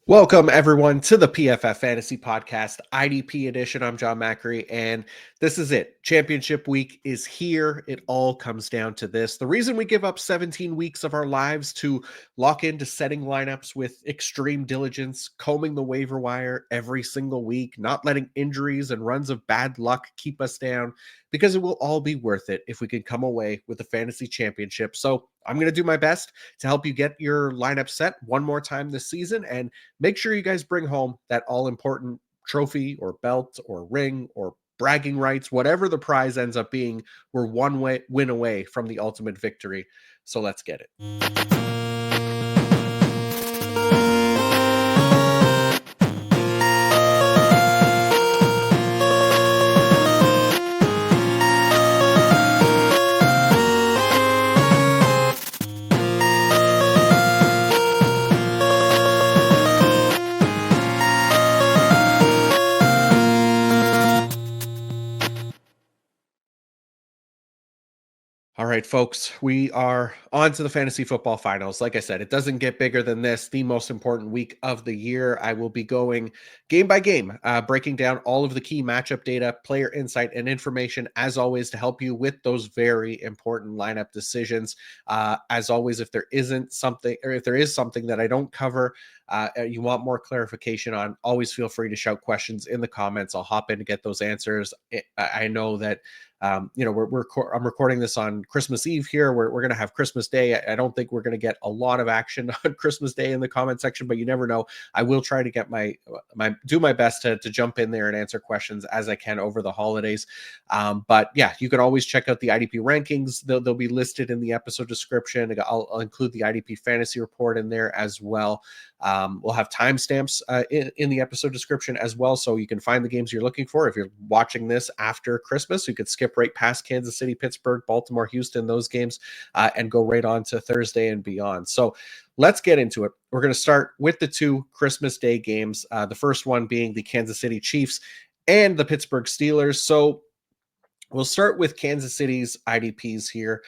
Welcome, everyone, to the PFF Fantasy Podcast, IDP edition. I'm Jon Macri, and this is it. Championship week is here. It all comes down to this. The reason we give up 17 weeks of our lives to lock into setting lineups with extreme diligence, combing the waiver wire every single week, not letting injuries and runs of bad luck keep us down, because it will all be worth it if we can come away with a fantasy championship. So I'm going to do my best to help you get your lineup set one more time this season, and make sure you guys bring home that all important trophy or belt or ring or bragging rights, whatever the prize ends up being. We're win away from the ultimate victory. So let's get it. All right, folks, we are on to the fantasy football finals. Like I said, it doesn't get bigger than this. The most important week of the year. I will be going game by game, breaking down all of the key matchup data, player insight, and information, as always, to help you with those very important lineup decisions. As always, if there isn't something, or if there is something that I don't cover, you want more clarification on, always feel free to shout questions in the comments. I'll hop in to get those answers. I know that I'm recording this on Christmas Eve here. We're going to have Christmas Day. I don't think we're going to get a lot of action on Christmas Day in the comment section, but you never know. I will try to get do my best to jump in there and answer questions as I can over the holidays. But yeah, you can always check out the IDP rankings. They'll be listed in the episode description. I'll include the IDP fantasy report in there as well. We'll have timestamps in the episode description as well, so you can find the games you're looking for. If you're watching this after Christmas, you could skip right past Kansas City, Pittsburgh, Baltimore, Houston, those games, and go right on to Thursday and beyond. So let's get into it. We're going to start with the two Christmas Day games, the first one being the Kansas City Chiefs and the Pittsburgh Steelers. So we'll start with Kansas City's IDPs here.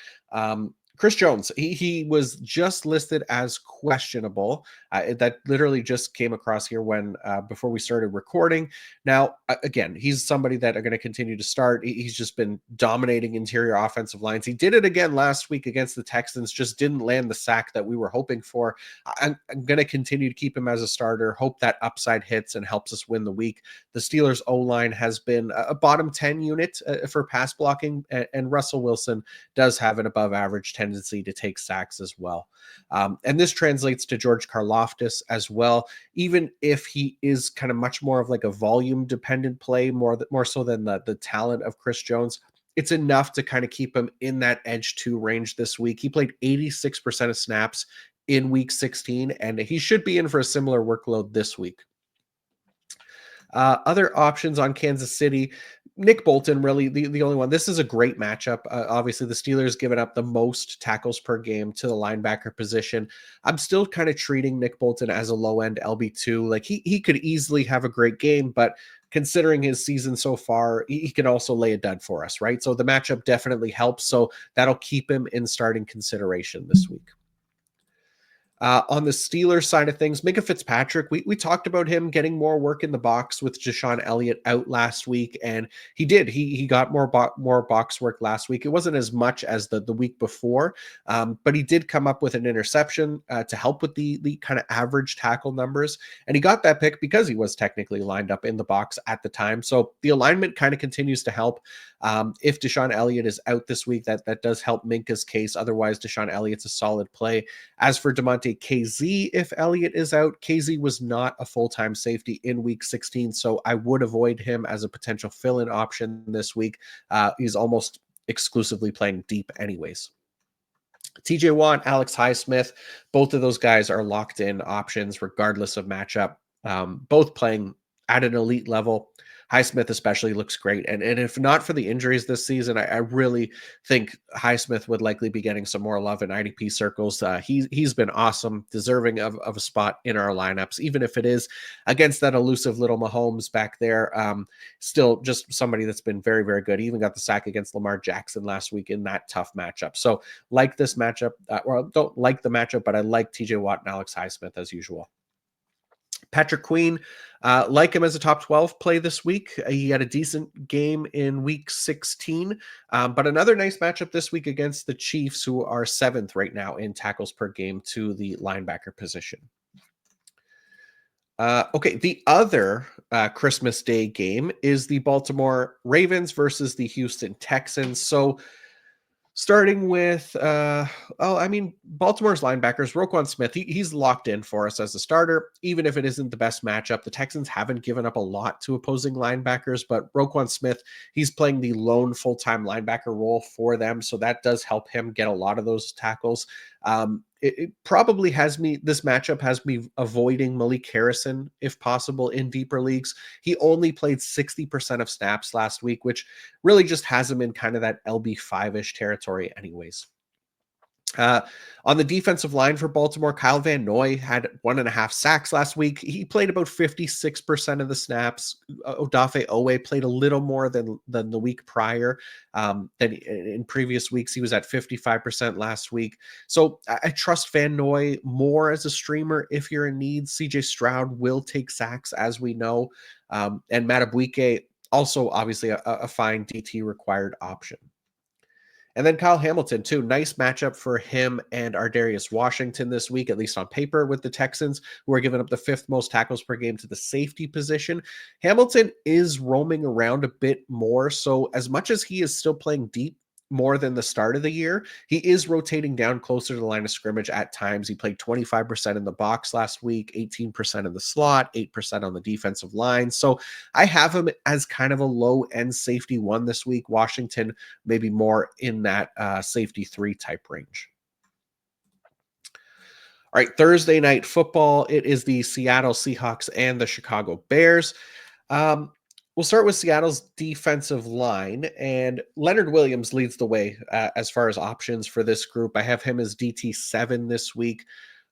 Chris Jones, he was just listed as questionable. That literally just came across here when before we started recording. Now, again, he's somebody that are going to continue to start. He's just been dominating interior offensive lines. He did it again last week against the Texans, just didn't land the sack that we were hoping for. I'm going to continue to keep him as a starter, hope that upside hits and helps us win the week. The Steelers' O-line has been a bottom 10 unit for pass blocking, and Russell Wilson does have an above average tendency to take sacks as well. And this translates to George Karlaftis as well, even if he is kind of much more of like a volume dependent play, more so than the talent of Chris Jones. It's enough to kind of keep him in that edge 2 range this week. He played 86% of snaps in week 16, and he should be in for a similar workload this week. Other options on Kansas City, Nick Bolton, really the only one. This is a great matchup. Obviously, the Steelers given up the most tackles per game to the linebacker position. I'm still kind of treating Nick Bolton as a low-end LB2. Like he could easily have a great game, but considering his season so far, he can also lay a dud for us, right? So the matchup definitely helps. So that'll keep him in starting consideration this week. On the Steelers side of things, Minka Fitzpatrick, we talked about him getting more work in the box with Deshaun Elliott out last week, and he did. He got more box work last week. It wasn't as much as the week before, but he did come up with an interception to help with the kind of average tackle numbers, and he got that pick because he was technically lined up in the box at the time. So the alignment kind of continues to help. If Deshaun Elliott is out this week, that does help Minka's case. Otherwise, Deshaun Elliott's a solid play. As for DeMonte KZ, if Elliott is out, KZ was not a full-time safety in week 16, so I would avoid him as a potential fill-in option this week. He's almost exclusively playing deep anyways. TJ Watt, Alex Highsmith, both of those guys are locked in options regardless of matchup, both playing at an elite level. Highsmith especially looks great. And if not for the injuries this season, I really think Highsmith would likely be getting some more love in IDP circles. He's been awesome, deserving of a spot in our lineups, even if it is against that elusive little Mahomes back there. Still just somebody that's been very, very good. He even got the sack against Lamar Jackson last week in that tough matchup. So like this matchup, or don't like the matchup, but I like TJ Watt and Alex Highsmith as usual. Patrick Queen, like him as a top 12 play this week. He had a decent game in week 16, but another nice matchup this week against the Chiefs, who are seventh right now in tackles per game to the linebacker position. Okay, the other Christmas Day game is the Baltimore Ravens versus the Houston Texans. So starting with, Baltimore's linebackers, Roquan Smith, he's locked in for us as a starter, even if it isn't the best matchup. The Texans haven't given up a lot to opposing linebackers, but Roquan Smith, he's playing the lone full-time linebacker role for them, so that does help him get a lot of those tackles. It probably this matchup has me avoiding Malik Harrison if possible in deeper leagues. He only played 60% of snaps last week, which really just has him in kind of that LB5-ish territory anyways. Uh, on the defensive line for Baltimore, Kyle Van Noy had 1.5 sacks last week. He played about 56% of the snaps. Odafe Owe played a little more than the week prior. Than in previous weeks, he was at 55% last week. So I trust Van Noy more as a streamer if you're in need. CJ Stroud will take sacks, as we know. And Madubuike, also obviously a fine DT required option. And then Kyle Hamilton, too. Nice matchup for him and Ardarius Washington this week, at least on paper, with the Texans, who are giving up the fifth most tackles per game to the safety position. Hamilton is roaming around a bit more. So as much as he is still playing deep more than the start of the year, he is rotating down closer to the line of scrimmage at times. He played 25% in the box last week, 18% in the slot, 8% on the defensive line. So I have him as kind of a low end safety one this week. Washington maybe more in that safety 3 type range. All right, Thursday night football. It is the Seattle Seahawks and the Chicago Bears. We'll start with Seattle's defensive line, and Leonard Williams leads the way as far as options for this group. I have him as DT7 this week.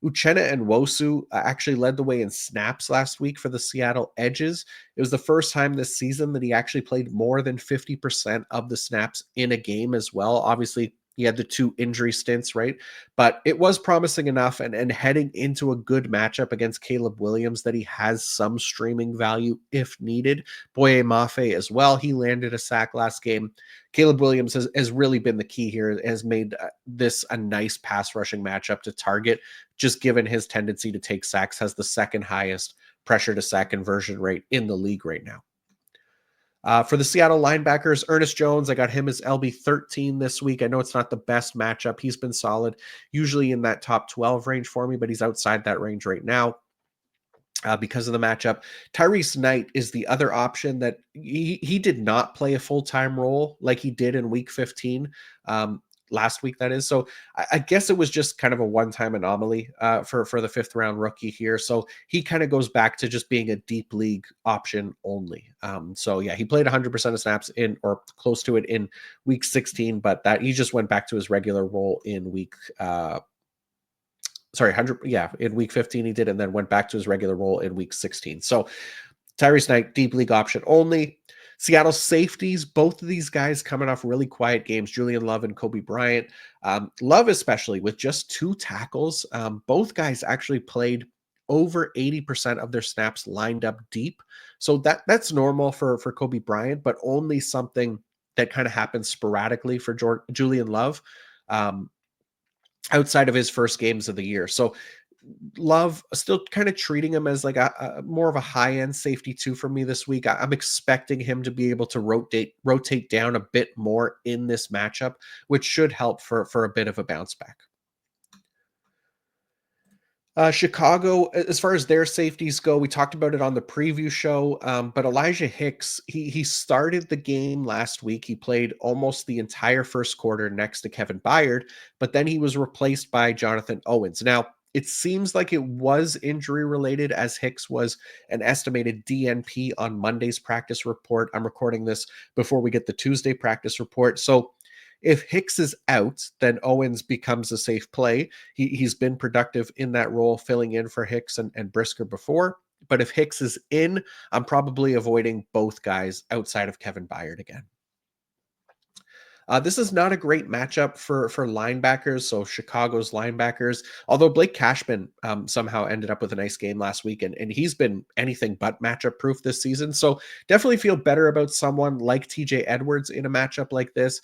Uchenna and Wosu actually led the way in snaps last week for the Seattle Edges. It was the first time this season that he actually played more than 50% of the snaps in a game as well. Obviously, he had the 2 injury stints, right? But it was promising enough, and heading into a good matchup against Caleb Williams that he has some streaming value if needed. Boye Mafe as well. He landed a sack last game. Caleb Williams has really been the key here, has made this a nice pass rushing matchup to target, just given his tendency to take sacks, has the second highest pressure to sack conversion rate in the league right now. For the Seattle linebackers, Ernest Jones, I got him as LB13 this week. I know it's not the best matchup. He's been solid, usually in that top 12 range for me, but he's outside that range right now. Because of the matchup. Tyrese Knight is the other option that he did not play a full-time role like he did in week 15 last week, that is. So I guess it was just kind of a one-time anomaly for the 5th round rookie here. So he kind of goes back to just being a deep league option only. So yeah, he played 100% of snaps in or close to it in week 16, but that he just went back to his regular role in week 100. Yeah, in week 15 he did, and then went back to his regular role in week 16. So Tyrese Knight, deep league option only. Seattle safeties, both of these guys coming off really quiet games, Julian Love and Kobe Bryant. Love especially with just 2 tackles. Both guys actually played over 80% of their snaps lined up deep. So that's normal for Kobe Bryant, but only something that kind of happens sporadically for Julian Love. Outside of his first games of the year. So Love still kind of treating him as like a more of a high-end safety 2 for me this week. I'm expecting him to be able to rotate down a bit more in this matchup, which should help for a bit of a bounce back. Chicago, as far as their safeties go, we talked about it on the preview show, but Elijah Hicks, he started the game last week. He played almost the entire first quarter next to Kevin Byard, but then he was replaced by Jonathan Owens. Now, it seems like it was injury related, as Hicks was an estimated DNP on Monday's practice report. I'm recording this before we get the Tuesday practice report. So if Hicks is out, then Owens becomes a safe play. He's been productive in that role, filling in for Hicks and Brisker before. But if Hicks is in, I'm probably avoiding both guys outside of Kevin Byard again. This is not a great matchup for linebackers. So Chicago's linebackers, although Blake Cashman somehow ended up with a nice game last week, and he's been anything but matchup proof this season. So definitely feel better about someone like TJ Edwards in a matchup like this.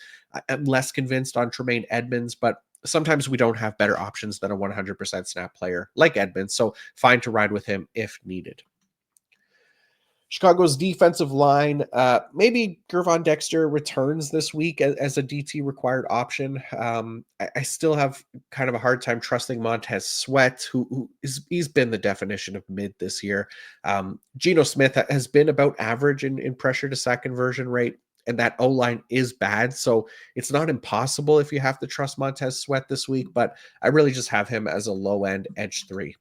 I'm less convinced on Tremaine Edmonds, but sometimes we don't have better options than a 100% snap player like Edmonds. So fine to ride with him if needed. Chicago's defensive line, maybe Gervon Dexter returns this week as a DT required option. I still have kind of a hard time trusting Montez Sweat, he's been the definition of mid this year. Geno Smith has been about average in pressure to sack conversion rate, and that O-line is bad. So it's not impossible if you have to trust Montez Sweat this week, but I really just have him as a low end edge 3.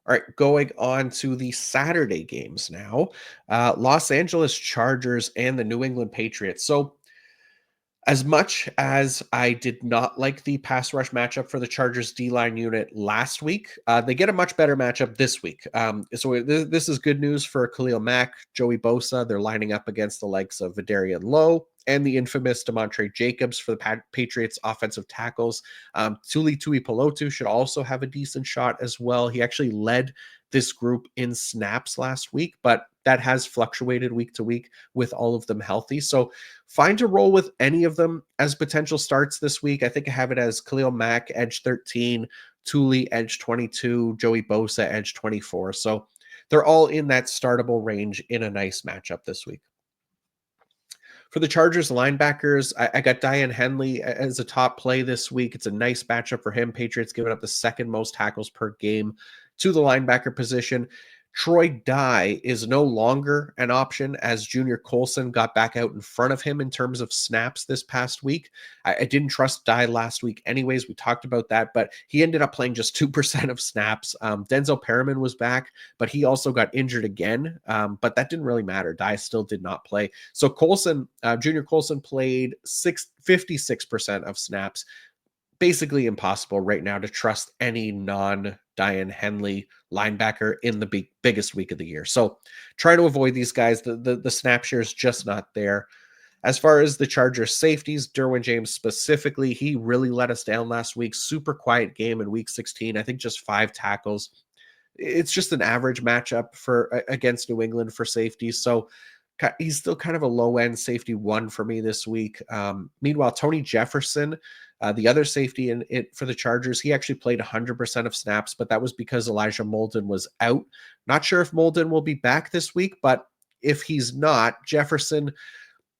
All right, going on to the Saturday games now. Los Angeles Chargers and the New England Patriots. So as much as I did not like the pass rush matchup for the Chargers D-line unit last week, they get a much better matchup this week. So this is good news for Khalil Mack, Joey Bosa. They're lining up against the likes of Vidarian Lowe and the infamous Demontre Jacobs for the Patriots offensive tackles. Tuli Tuipulotu should also have a decent shot as well. He actually led this group in snaps last week, but that has fluctuated week to week with all of them healthy. So fine to roll with any of them as potential starts this week. I think I have it as Khalil Mack, edge 13, Tuli, edge 22, Joey Bosa, edge 24. So they're all in that startable range in a nice matchup this week. For the Chargers linebackers, I got Diane Henley as a top play this week. It's a nice matchup for him. Patriots giving up the second most tackles per game to the linebacker position. Troy Dye is no longer an option as Junior Colson got back out in front of him in terms of snaps this past week. I didn't trust Dye last week anyways. We talked about that, but he ended up playing just 2% of snaps. Denzel Perriman was back, but he also got injured again. But that didn't really matter. Dye still did not play. So Colson, Junior Colson played 56% of snaps. Basically impossible right now to trust any non-Diane Henley linebacker in the biggest week of the year. So try to avoid these guys. The snap share is just not there. As far as the Chargers safeties, Derwin James specifically, he really let us down last week. Super quiet game in week 16. I think just 5 tackles. It's just an average matchup for against New England for safeties. So he's still kind of a low end safety 1 for me this week. Meanwhile, Tony Jefferson, the other safety in it for the Chargers, he actually played 100% of snaps, but that was because Elijah Molden was out. Not sure if Molden will be back this week, but if he's not, Jefferson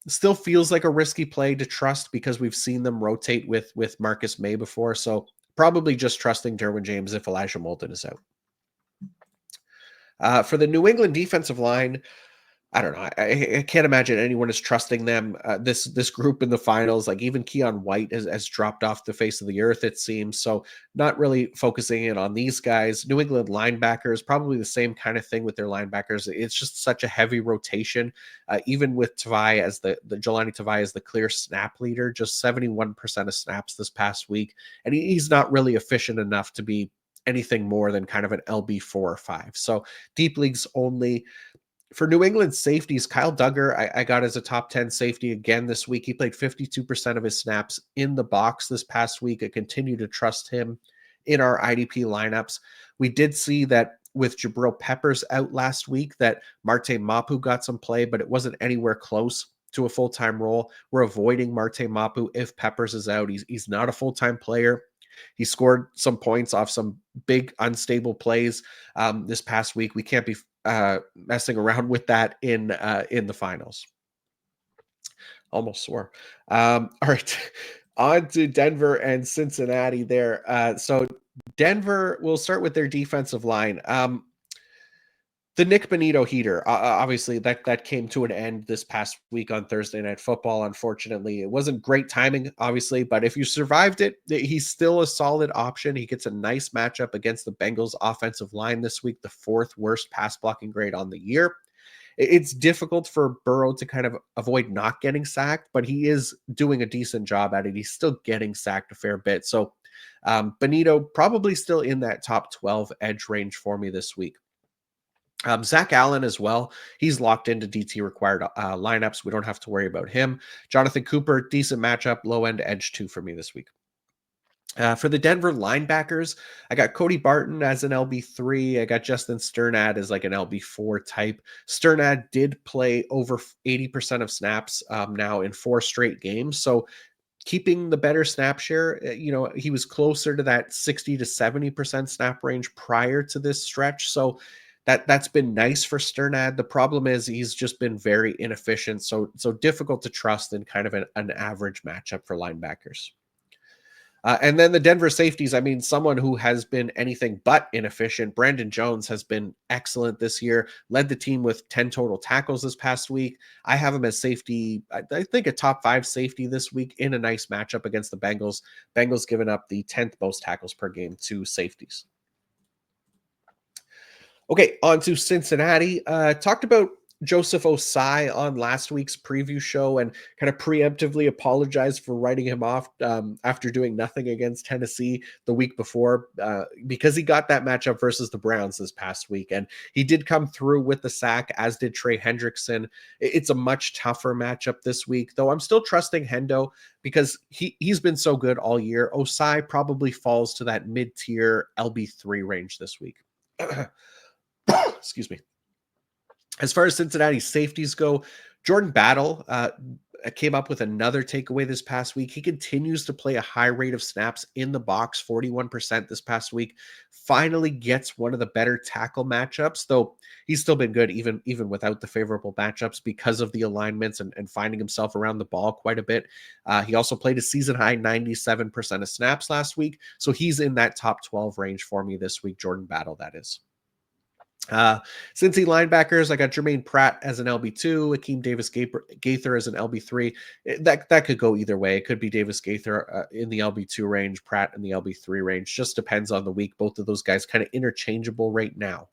still feels like a risky play to trust because we've seen them rotate with Marcus May before. So probably just trusting Derwin James if Elijah Molden is out. For the New England defensive line, I don't know. I can't imagine anyone is trusting them. This group in the finals, like even Keon White has dropped off the face of the earth, it seems. So not really focusing in on these guys. New England linebackers, probably the same kind of thing with their linebackers. It's just such a heavy rotation. Even with Tavai as the Jelani Tavai as the clear snap leader, just 71% of snaps this past week, and he's not really efficient enough to be anything more than kind of an LB 4 or 5. So deep leagues only. For New England safeties, Kyle Duggar, I got as a top 10 safety again this week. He played 52% of his snaps in the box this past week. I continue to trust him in our IDP lineups. We did see that with Jabril Peppers out last week that Marte Mapu got some play, but it wasn't anywhere close to a full-time role. We're avoiding Marte Mapu if Peppers is out. He's not a full-time player. He scored some points off some big unstable plays this past week. We can't be messing around with that in the finals. Almost swore. All right, on to Denver and Cincinnati there. So Denver, we'll start with their defensive line. The Nick Bonito heater, obviously that came to an end this past week on Thursday Night Football. Unfortunately, it wasn't great timing, obviously, but if you survived it, he's still a solid option. He gets a nice matchup against the Bengals offensive line this week, the 4th worst pass blocking grade on the year. It's difficult for Burrow to kind of avoid not getting sacked, but he is doing a decent job at it. He's still getting sacked a fair bit. So Bonito probably still in that top 12 edge range for me this week. Zach Allen as well. He's locked into DT required lineups. We don't have to worry about him. Jonathan Cooper, decent matchup, low end edge two for me this week. For the Denver linebackers, I got Cody Barton as an LB3. I got Justin Sternad as like an LB4 type. Sternad did play over 80% of snaps now in 4 straight games. So keeping the better snap share, he was closer to that 60 to 70% snap range prior to this stretch. So that's been nice for Sternad. The problem is he's just been very inefficient. So difficult to trust in kind of an average matchup for linebackers. And then the Denver safeties, I mean, someone who has been anything but inefficient. Brandon Jones has been excellent this year, led the team with 10 total tackles this past week. I have him as safety, I think a top 5 safety this week in a nice matchup against the Bengals. Bengals giving up the 10th most tackles per game to safeties. Okay, on to Cincinnati. Talked about Joseph Osai on last week's preview show and kind of preemptively apologized for writing him off after doing nothing against Tennessee the week before because he got that matchup versus the Browns this past week. And he did come through with the sack, as did Trey Hendrickson. It's a much tougher matchup this week, though I'm still trusting Hendo because he's been so good all year. Osai probably falls to that mid-tier LB3 range this week. Excuse me. As far as Cincinnati safeties go, Jordan Battle came up with another takeaway this past week. He continues to play a high rate of snaps in the box, 41% this past week. Finally gets one of the better tackle matchups, though he's still been good even without the favorable matchups because of the alignments and finding himself around the ball quite a bit. He also played a season high 97% of snaps last week, so he's in that top 12 range for me this week. Jordan Battle, that is. Cincy linebackers, I got Jermaine Pratt as an LB2, Akeem Davis Gaither as an LB3. That could go either way. It could be Davis Gaither in the LB2 range, Pratt in the LB3 range. Just depends on the week. Both of those guys kind of interchangeable right now.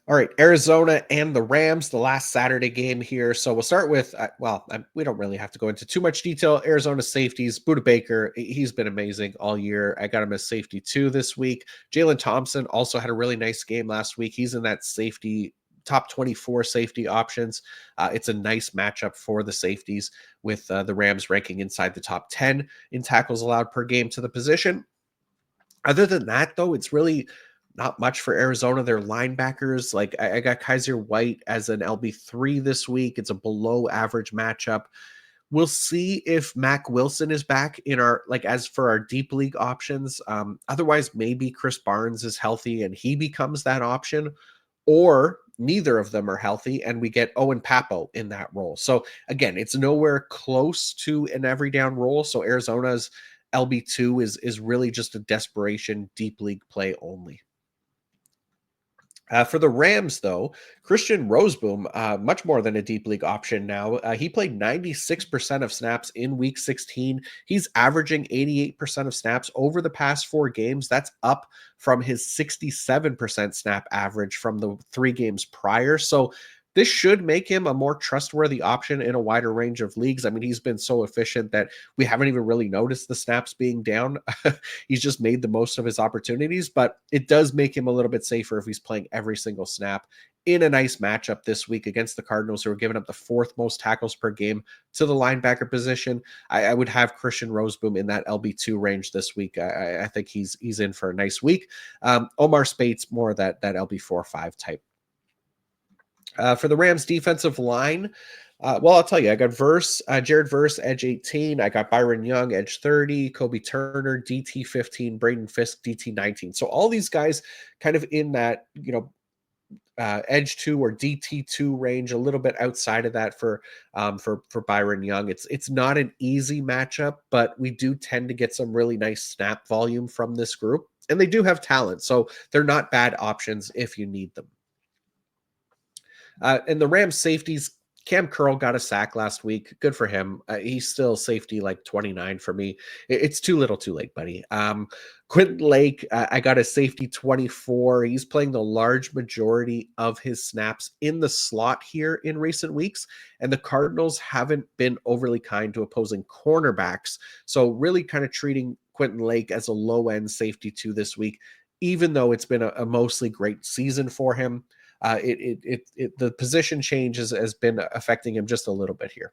All right, Arizona and the Rams, the last Saturday game here. So we'll start with, we don't really have to go into too much detail. Arizona safeties, Budda Baker, he's been amazing all year. I got him as safety 2 this week. Jalen Thompson also had a really nice game last week. He's in that safety, top 24 safety options. It's a nice matchup for the safeties with the Rams ranking inside the top 10 in tackles allowed per game to the position. Other than that, though, it's really not much for Arizona. Their linebackers, like I got Kaiser White as an LB3 this week. It's a below average matchup. We'll see if Mac Wilson is back in our, as for our deep league options. Otherwise, maybe Chris Barnes is healthy and he becomes that option, or neither of them are healthy and we get Owen Papo in that role. So again, it's nowhere close to an every down role. So Arizona's LB2 is really just a desperation deep league play only. For the Rams, though, Christian Roseboom, much more than a deep league option now. He played 96% of snaps in week 16. He's averaging 88% of snaps over the past 4 games. That's up from his 67% snap average from the 3 games prior. So this should make him a more trustworthy option in a wider range of leagues. I mean, he's been so efficient that we haven't even really noticed the snaps being down. He's just made the most of his opportunities, but it does make him a little bit safer if he's playing every single snap in a nice matchup this week against the Cardinals, who are giving up the 4th most tackles per game to the linebacker position. I would have Christian Roseboom in that LB2 range this week. I think he's in for a nice week. Omar Spates, more that LB4-5 type. For the Rams defensive line, I'll tell you, I got Jared Verse, edge 18. I got Byron Young, edge 30, Kobe Turner, DT 15, Braden Fisk, DT 19. So all these guys kind of in that, edge 2 or DT2 range, a little bit outside of that for Byron Young. It's not an easy matchup, but we do tend to get some really nice snap volume from this group, and they do have talent. So they're not bad options if you need them. And the Rams safeties, Cam Curl got a sack last week. Good for him. He's still safety 29 for me. It's too little too late, buddy. Quentin Lake, I got a safety 24. He's playing the large majority of his snaps in the slot here in recent weeks. And the Cardinals haven't been overly kind to opposing cornerbacks. So really kind of treating Quentin Lake as a low-end safety 2 this week even though it's been a mostly great season for him. The position change has been affecting him just a little bit here.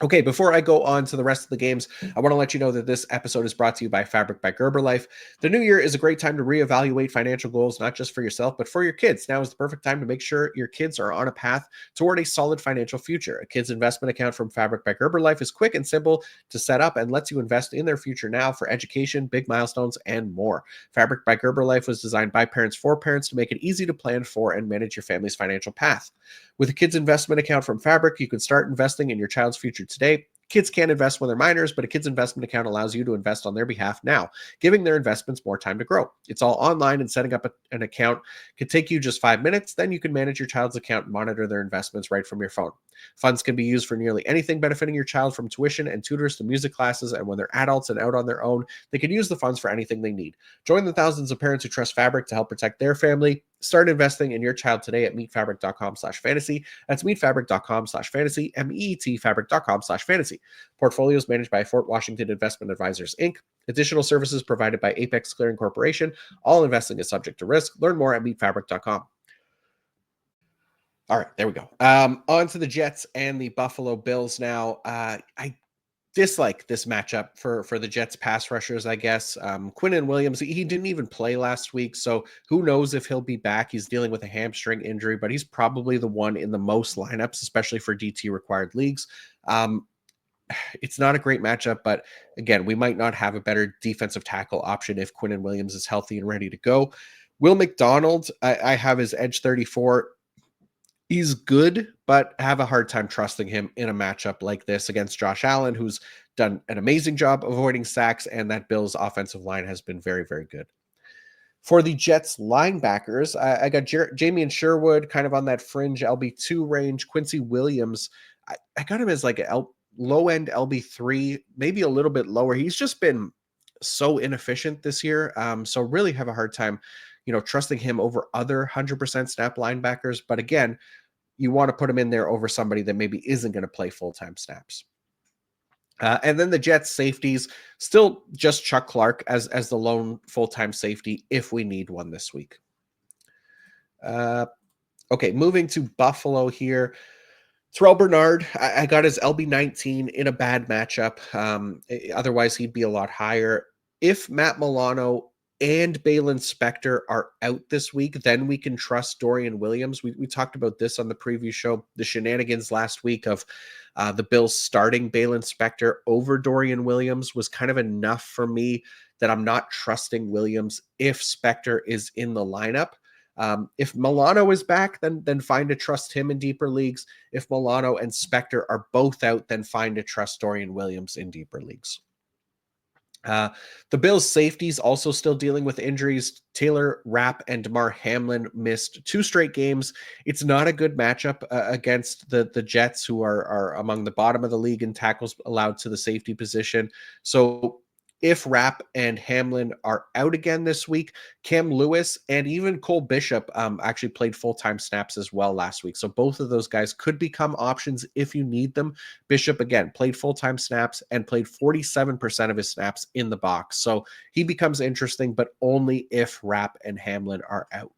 Okay, before I go on to the rest of the games, I want to let you know that this episode is brought to you by Fabric by Gerber Life. The new year is a great time to reevaluate financial goals, not just for yourself, but for your kids. Now is the perfect time to make sure your kids are on a path toward a solid financial future. A kid's investment account from Fabric by Gerber Life is quick and simple to set up and lets you invest in their future now for education, big milestones, and more. Fabric by Gerber Life was designed by parents for parents to make it easy to plan for and manage your family's financial path. With a kid's investment account from Fabric, you can start investing in your child's future today. Kids can't invest when they're minors, but a kid's investment account allows you to invest on their behalf now, giving their investments more time to grow. It's all online, and setting up an account can take you just 5 minutes. Then you can manage your child's account and monitor their investments right from your phone. Funds can be used for nearly anything, benefiting your child from tuition and tutors to music classes. And when they're adults and out on their own, they can use the funds for anything they need. Join the thousands of parents who trust Fabric to help protect their family. Start investing in your child today at meetfabric.com/fantasy. That's meetfabric.com/fantasy, meetfabric.com/fantasy. Portfolios managed by Fort Washington Investment Advisors, Inc. Additional services provided by Apex Clearing Corporation. All investing is subject to risk. Learn more at meetfabric.com. All right, there we go. On to the Jets and the Buffalo Bills now. I dislike this matchup for the Jets pass rushers, I guess. Quinnen Williams, he didn't even play last week, so who knows if he'll be back. He's dealing with a hamstring injury, but he's probably the one in the most lineups, especially for DT required leagues. It's not a great matchup, but again, we might not have a better defensive tackle option if Quinnen Williams is healthy and ready to go. Will McDonald, I have his edge 34. He's good, but have a hard time trusting him in a matchup like this against Josh Allen, who's done an amazing job avoiding sacks, and that Bills offensive line has been very, very good. For the Jets linebackers, I got Jamie Sherwood kind of on that fringe LB2 range. Quincy Williams, I got him as like a low end LB3, maybe a little bit lower. He's just been so inefficient this year. So really have a hard time, trusting him over other 100% snap linebackers. But again, you want to put him in there over somebody that maybe isn't going to play full-time snaps. And then the Jets safeties, still just Chuck Clark as the lone full-time safety if we need one this week. Okay, moving to Buffalo here. Terrell Bernard, I got his LB19 in a bad matchup. Otherwise, he'd be a lot higher. If Matt Milano and Balin Spector are out this week, then we can trust Dorian Williams. We talked about this on the preview show, the shenanigans last week of the Bills starting Balin Spector over Dorian Williams was kind of enough for me that I'm not trusting Williams if Spector is in the lineup. If Milano is back, then fine to trust him in deeper leagues. If Milano and Spector are both out, then fine to trust Dorian Williams in deeper leagues. The Bills' safeties also still dealing with injuries. Taylor Rapp and DeMar Hamlin missed 2 straight games. It's not a good matchup against the Jets, who are among the bottom of the league in tackles allowed to the safety position. So if Rapp and Hamlin are out again this week, Cam Lewis and even Cole Bishop actually played full-time snaps as well last week. So both of those guys could become options if you need them. Bishop, again, played full-time snaps and played 47% of his snaps in the box. So he becomes interesting, but only if Rapp and Hamlin are out.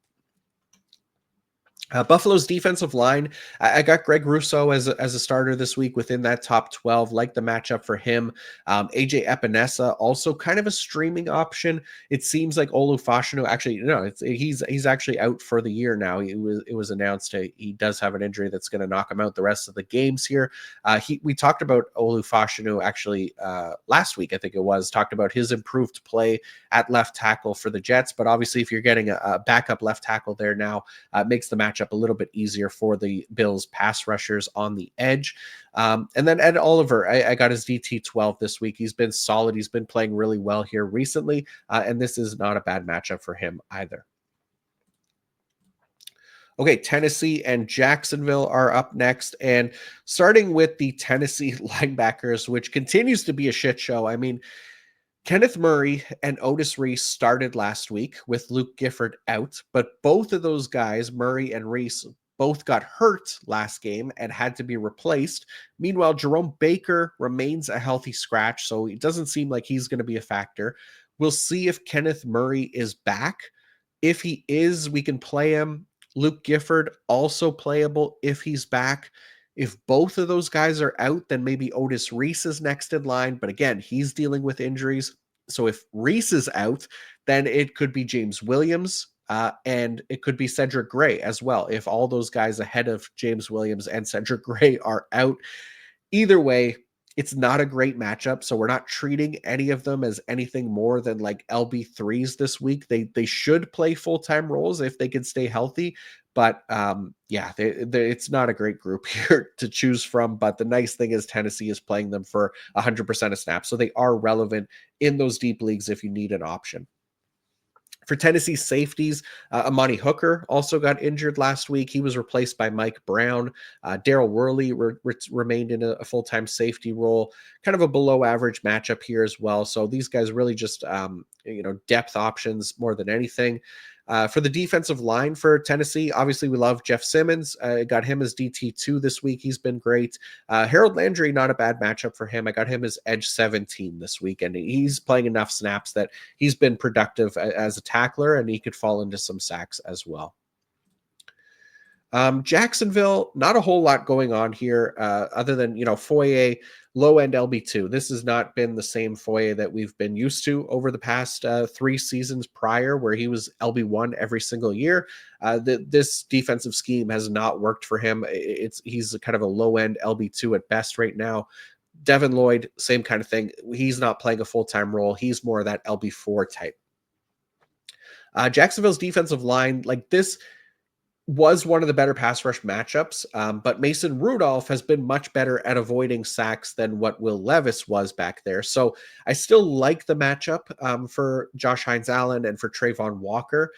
Buffalo's defensive line, I got Greg Rousseau as a starter this week within that top 12. Like the matchup for him. AJ Epinesa, also kind of a streaming option. It seems like Olu Fashanu, actually, no, he's actually out for the year now. It was announced he does have an injury that's going to knock him out the rest of the games here. We talked about Olu Fashanu actually last week, I think it was, talked about his improved play at left tackle for the Jets. But obviously, if you're getting a backup left tackle there now, it makes the match up a little bit easier for the Bills pass rushers on the edge. And then Ed Oliver, I got his DT 12 this week. He's been solid. He's been playing really well here recently. And this is not a bad matchup for him either. Okay, Tennessee and Jacksonville are up next. And starting with the Tennessee linebackers, which continues to be a shit show. I mean, Kenneth Murray and Otis Reese started last week with Luke Gifford out, but both of those guys, Murray and Reese, both got hurt last game and had to be replaced. Meanwhile, Jerome Baker remains a healthy scratch, so it doesn't seem like he's going to be a factor. We'll see if Kenneth Murray is back. If he is, we can play him. Luke Gifford, also playable if he's back. If both of those guys are out, then maybe Otis Reese is next in line. But again, he's dealing with injuries. So if Reese is out, then it could be James Williams, and it could be Cedric Gray as well. If all those guys ahead of James Williams and Cedric Gray are out, either way, it's not a great matchup. So we're not treating any of them as anything more than like LB3s this week. They should play full-time roles if they can stay healthy. But yeah, it's not a great group here to choose from. But the nice thing is Tennessee is playing them for 100% of snaps. So they are relevant in those deep leagues if you need an option. For Tennessee safeties, Amani Hooker also got injured last week. He was replaced by Mike Brown. Daryl Worley remained in a full-time safety role. Kind of a below-average matchup here as well. So these guys really just depth options more than anything. For the defensive line for Tennessee, obviously we love Jeff Simmons. Got him as DT2 this week. He's been great. Harold Landry, not a bad matchup for him. I got him as edge 17 this week, and he's playing enough snaps that he's been productive as a tackler, and he could fall into some sacks as well. Jacksonville, not a whole lot going on here other than, Foye, low-end LB2. This has not been the same Foye that we've been used to over the past 3 seasons prior, where he was LB1 every single year. This defensive scheme has not worked for him. He's kind of a low-end LB2 at best right now. Devin Lloyd, same kind of thing. He's not playing a full-time role. He's more of that LB4 type. Jacksonville's defensive line, like this, was one of the better pass rush matchups, but Mason Rudolph has been much better at avoiding sacks than what Will Levis was back there. So I still like the matchup for Josh Hines-Allen and for Trayvon Walker.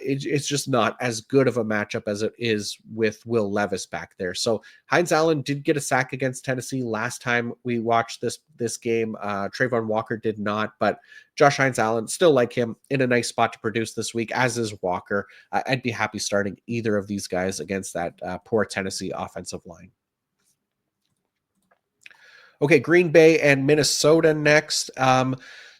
It's just not as good of a matchup as it is with Will Levis back there. So Hines-Allen did get a sack against Tennessee last time we watched this game. Trayvon Walker did not, but Josh Hines-Allen, still like him, in a nice spot to produce this week, as is Walker. I'd be happy starting either of these guys against that poor Tennessee offensive line. Okay, Green Bay and Minnesota next.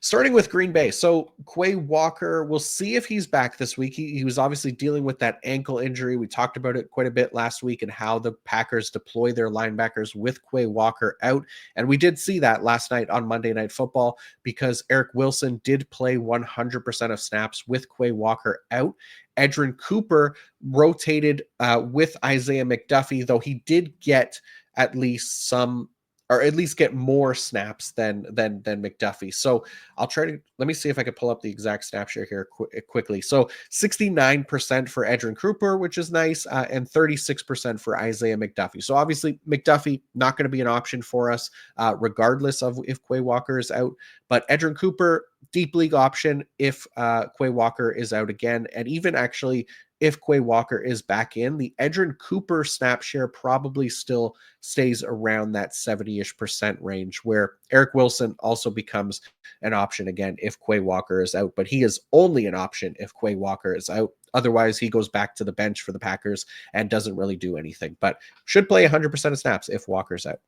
Starting with Green Bay. So Quay Walker, we'll see if he's back this week. He was obviously dealing with that ankle injury. We talked about it quite a bit last week and how the Packers deploy their linebackers with Quay Walker out. And we did see that last night on Monday Night Football because Eric Wilson did play 100% of snaps with Quay Walker out. Edgerrin Cooper rotated with Isaiah McDuffie, though he did get at least some, or at least get more snaps than McDuffie. So let me see if I can pull up the exact snap share here quickly. So 69% for Edgerrin Cooper, which is nice, and 36% for Isaiah McDuffie. So obviously McDuffie not going to be an option for us, regardless of if Quay Walker is out. But Edgerrin Cooper, deep league option if Quay Walker is out again, and even actually if Quay Walker is back in, the Edgerrin Cooper snap share probably still stays around that 70-ish% range, where Eric Wilson also becomes an option again if Quay Walker is out, but he is only an option if Quay Walker is out. Otherwise, he goes back to the bench for the Packers and doesn't really do anything, but should play 100% of snaps if Walker's out.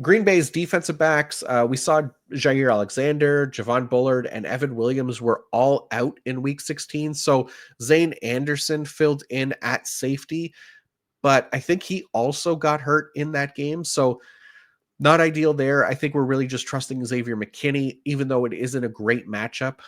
Green Bay's defensive backs, we saw Jair Alexander, Javon Bullard, and Evan Williams were all out in Week 16. So Zane Anderson filled in at safety, but I think he also got hurt in that game. So not ideal there. I think we're really just trusting Xavier McKinney, even though it isn't a great matchup.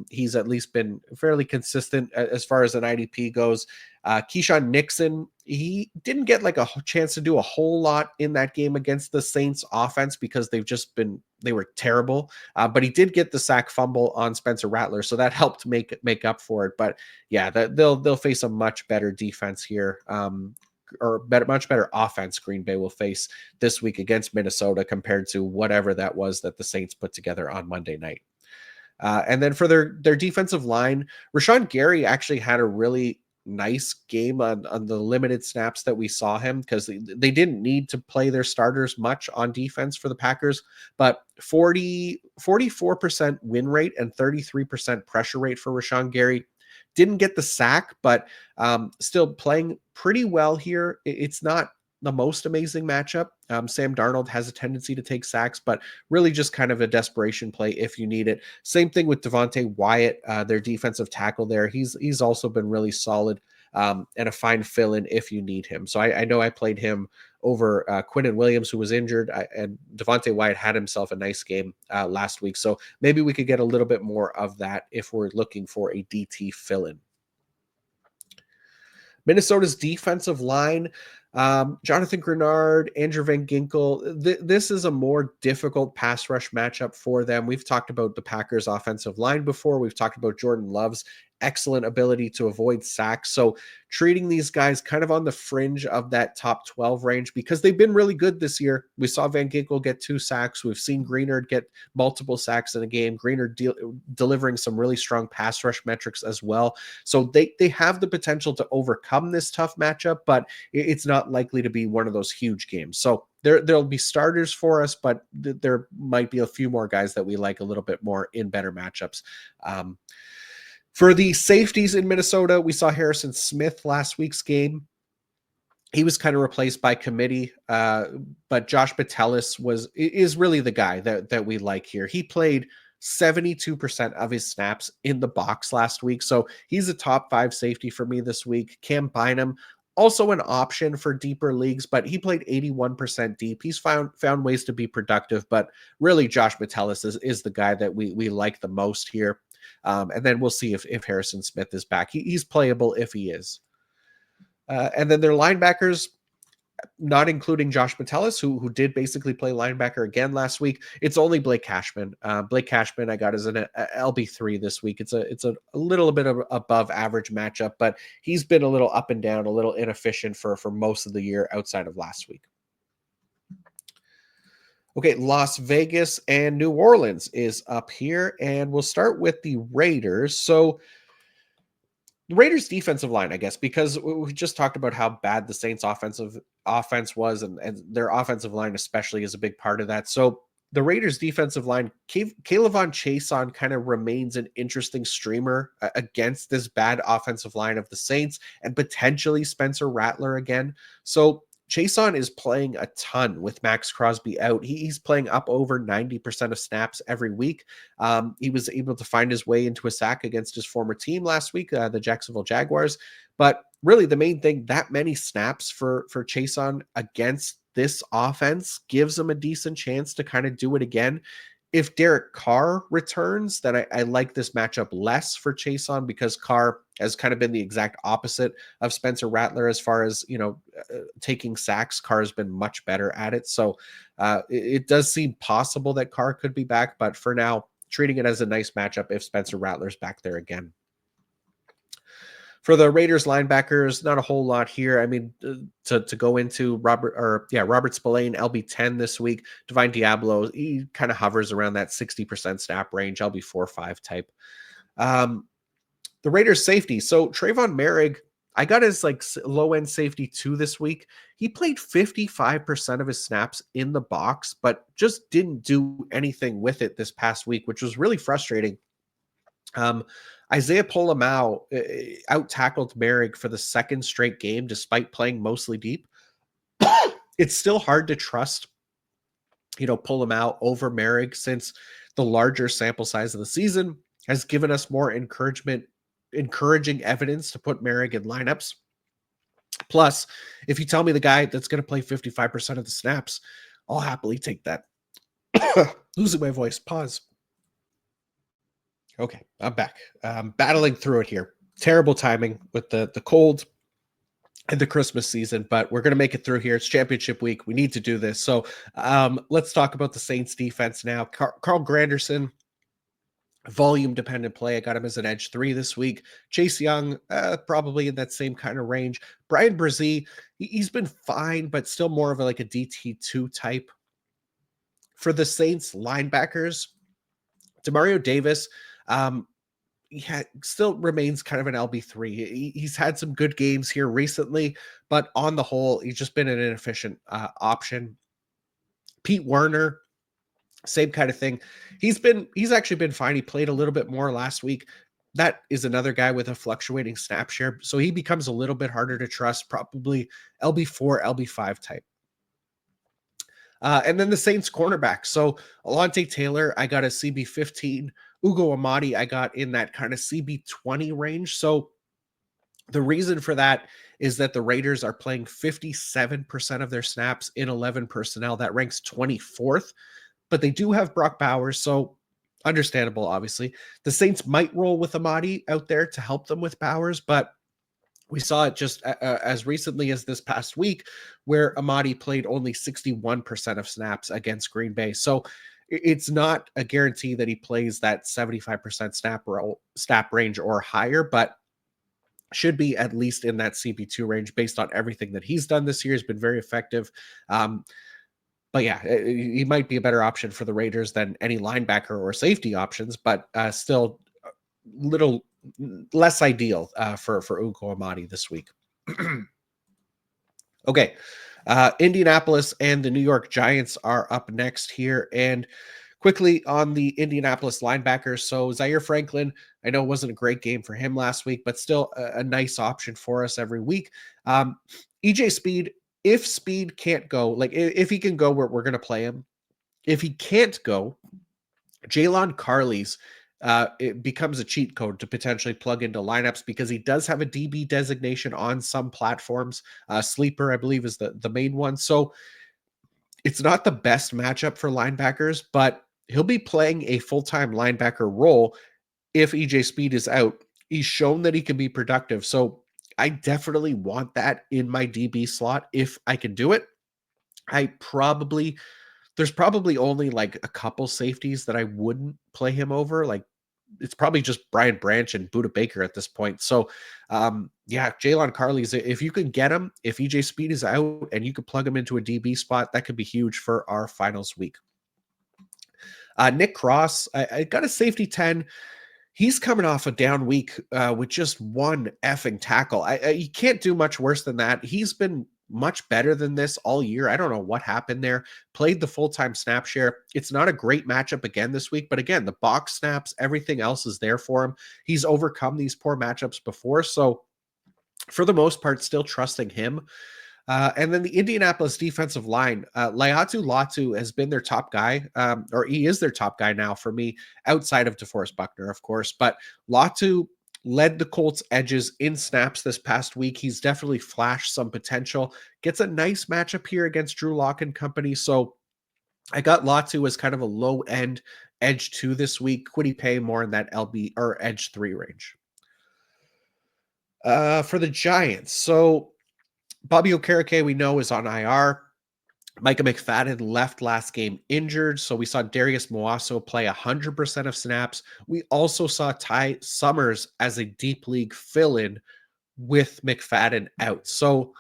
He's at least been fairly consistent as far as an IDP goes. Keyshawn Nixon, he didn't get like a chance to do a whole lot in that game against the Saints offense because they were terrible. But he did get the sack fumble on Spencer Rattler, so that helped make up for it. But yeah, they'll face a much better defense here. Much better offense Green Bay will face this week against Minnesota compared to whatever that was that the Saints put together on Monday night. And then for their defensive line, Rashawn Gary actually had a really nice game on the limited snaps that we saw him, because they didn't need to play their starters much on defense for the Packers, but 44% win rate and 33% pressure rate for Rashawn Gary. Didn't get the sack, but still playing pretty well here. It's not the most amazing matchup. Sam Darnold has a tendency to take sacks, but really just kind of a desperation play if you need it. Same thing with Devontae Wyatt, their defensive tackle there. He's also been really solid, and a fine fill-in if you need him. So I know I played him over Quinnen Williams, who was injured, and Devontae Wyatt had himself a nice game last week. So maybe we could get a little bit more of that if we're looking for a DT fill-in. Minnesota's defensive line, Jonathan Grenard, Andrew Van Ginkel. This is a more difficult pass rush matchup for them. We've talked about the Packers' offensive line before. We've talked about Jordan Love's excellent ability to avoid sacks. So treating these guys kind of on the fringe of that top 12 range because they've been really good this year. We saw Van Ginkel get 2 sacks. We've seen Greenard get multiple sacks in a game. Greenard delivering some really strong pass rush metrics as well. So they have the potential to overcome this tough matchup, but it's not likely to be one of those huge games. So there'll be starters for us, but there might be a few more guys that we like a little bit more in better matchups. For the safeties in Minnesota, we saw Harrison Smith last week's game. He was kind of replaced by committee, but Josh Metellus is really the guy that we like here. He played 72% of his snaps in the box last week, so he's a top 5 safety for me this week. Cam Bynum, also an option for deeper leagues, but he played 81% deep. He's found ways to be productive, but really Josh Metellus is the guy that we like the most here. And then we'll see if Harrison Smith is back. He's playable if he is. And then their linebackers, not including Josh Metellus, who did basically play linebacker again last week. It's only Blake Cashman. Blake Cashman I got as an LB3 this week. It's a little bit of above average matchup, but he's been a little up and down, a little inefficient for most of the year outside of last week. Okay, Las Vegas and New Orleans is up here, and we'll start with the Raiders. So the Raiders defensive line, I guess, because we just talked about how bad the Saints offense was, and their offensive line especially is a big part of that. So the Raiders defensive line, Kayvon Chason kind of remains an interesting streamer against this bad offensive line of the Saints, and potentially Spencer Rattler again. So Chason is playing a ton with Max Crosby out. He's playing up over 90% of snaps every week. He was able to find his way into a sack against his former team last week, the Jacksonville Jaguars. But really the main thing, that many snaps for Chason against this offense gives him a decent chance to kind of do it again. If Derek Carr returns, then I like this matchup less for Chason because Carr has kind of been the exact opposite of Spencer Rattler as far as, taking sacks. Carr has been much better at it. So it does seem possible that Carr could be back, but for now, treating it as a nice matchup if Spencer Rattler's back there again. For the Raiders linebackers, not a whole lot here. I mean, to go into Robert Spillane, LB10 this week. Divine Diablo, he kind of hovers around that 60% snap range, LB4-5 type. The Raiders safety. So Trayvon Merrick, I got his low-end safety 2 this week. He played 55% of his snaps in the box, but just didn't do anything with it this past week, which was really frustrating. Isaiah Polamau out-tackled Merrick for the 2nd straight game, despite playing mostly deep. It's still hard to trust, Polamau over Merrick, since the larger sample size of the season has given us more encouraging evidence to put Merrick in lineups. Plus, if you tell me the guy that's going to play 55% of the snaps, I'll happily take that. Losing my voice. Pause. Okay, I'm back. Battling through it here. Terrible timing with the cold and the Christmas season, but we're going to make it through here. It's championship week. We need to do this. So let's talk about the Saints defense now. Carl Granderson, volume-dependent play. I got him as an edge 3 this week. Chase Young, probably in that same kind of range. Brian Brzee, he's been fine, but still more of a DT2 type. For the Saints linebackers, Demario Davis, he still remains kind of an LB3. He's had some good games here recently, but on the whole, he's just been an inefficient option. Pete Werner, same kind of thing. He's actually been fine. He played a little bit more last week. that is another guy with a fluctuating snap share. So he becomes a little bit harder to trust, probably LB4, LB5 type. And then the Saints cornerback. So Alontae Taylor, I got a CB15. Ugo Amadi, I got in that kind of CB20 range. So the reason for that is that the Raiders are playing 57% of their snaps in 11 personnel. That ranks 24th, but they do have Brock Bowers. So understandable, obviously. The Saints might roll with Amadi out there to help them with Bowers, but we saw it just as recently as this past week where Amadi played only 61% of snaps against Green Bay. So it's not a guarantee that he plays that 75% snap range or higher, but should be at least in that CP2 range based on everything that he's done this year. Has been very effective. But yeah, he might be a better option for the Raiders than any linebacker or safety options, but still little less ideal for Ugo Amadi this week. Okay. Indianapolis and the New York Giants are up next here. And quickly on the Indianapolis linebackers. So Zaire Franklin, I know it wasn't a great game for him last week, but still a nice option for us every week. EJ Speed, if Speed can't go, like if he can go, we're going to play him. If he can't go, Jalen Carley's it becomes a cheat code to potentially plug into lineups because he does have a DB designation on some platforms. Sleeper, I believe, is the main one. So it's not the best matchup for linebackers, but he'll be playing a full-time linebacker role if EJ Speed is out. He's shown that he can be productive. So I definitely want that in my DB slot if I can do it. There's probably only like a couple safeties that I wouldn't play him over. Like it's probably just Brian Branch and Buda Baker at this point. So, yeah, Jalen Carley's, if you can get him, if EJ Speed is out and you could plug him into a DB spot, that could be huge for our finals week. Nick Cross, I got a safety 10. He's coming off a down week with just one effing tackle. You can't do much worse than that. He's been much better than this all year. I don't know what happened there. Played the full-time snap share. It's not a great matchup again this week, but again, the box snaps, everything else is there for him. He's overcome these poor matchups before. So for the most part, still trusting him. And then the Indianapolis defensive line, Laiatu Latu has been their top guy, or he is their top guy now for me, outside of DeForest Buckner, of course. But Latu led the Colts edges in snaps this past week. He's definitely flashed some potential. Gets a nice matchup here against Drew Lock and company. So I got Latu as kind of a low end edge 2 this week. Quiddy Pay more in that LB or edge 3 range. For the Giants, so Bobby Okereke, we know, is on IR. Micah McFadden left last game injured, so we saw Darius Moasso play 100% of snaps. We also saw Ty Summers as a deep league fill-in with McFadden out. So,